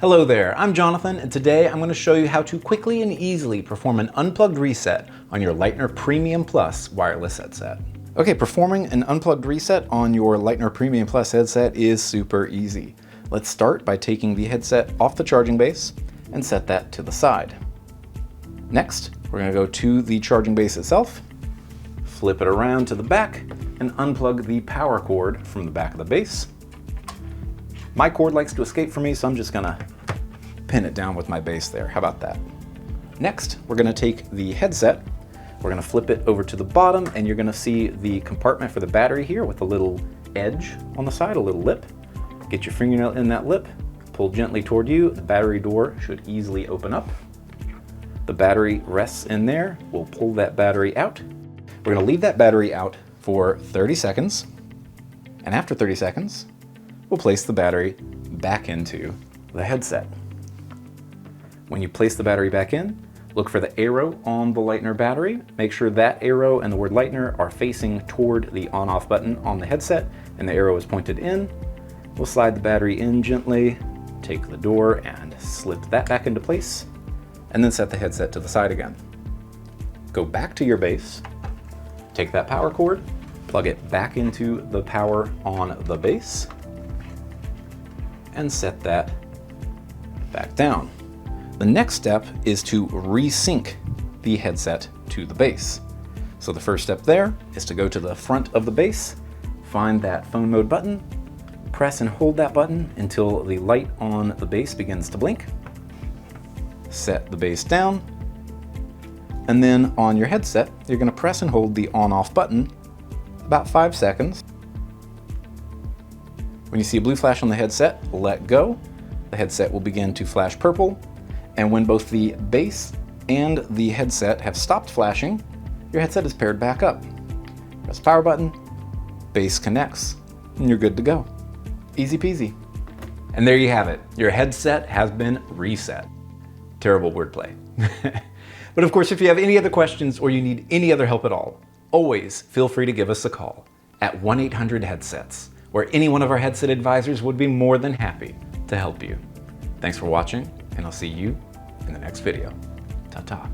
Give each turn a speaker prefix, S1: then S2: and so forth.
S1: Hello there, I'm Jonathan, and today I'm going to show you how to quickly and easily perform an unplugged reset on your Leitner Premium Plus wireless headset. Okay, performing an unplugged reset on your Leitner Premium Plus headset is super easy. Let's start by taking the headset off the charging base and set that to the side. Next, we're going to go to the charging base itself, flip it around to the back, and unplug the power cord from the back of the base. My cord likes to escape from me, so I'm just gonna pin it down with my base there. How about that? Next, we're gonna take the headset, we're gonna flip it over to the bottom, and you're gonna see the compartment for the battery here with a little edge on the side, a little lip. Get your fingernail in that lip, pull gently toward you, the battery door should easily open up. The battery rests in there, we'll pull that battery out. We're gonna leave that battery out for 30 seconds, and after 30 seconds, we'll place the battery back into the headset. When you place the battery back in, look for the arrow on the Leitner battery. Make sure that arrow and the word Leitner are facing toward the on-off button on the headset, and the arrow is pointed in. We'll slide the battery in gently, take the door and slip that back into place, and then set the headset to the side again. Go back to your base, take that power cord, plug it back into the power on the base, and set that back down. The next step is to resync the headset to the base. So the first step there is to go to the front of the base, find that phone mode button, press and hold that button until the light on the base begins to blink. Set the base down, and then on your headset, you're going to press and hold the on-off button about 5 seconds. When you see a blue flash on the headset, let go. The headset will begin to flash purple, and when both the base and the headset have stopped flashing, your headset is paired back up. Press the power button, base connects, and you're good to go. Easy peasy. And there you have it. Your headset has been reset. Terrible wordplay. But of course, if you have any other questions or you need any other help at all, always feel free to give us a call at 1-800-HEADSETS, where any one of our headset advisors would be more than happy to help you. Thanks for watching, and I'll see you in the next video. Ta-ta.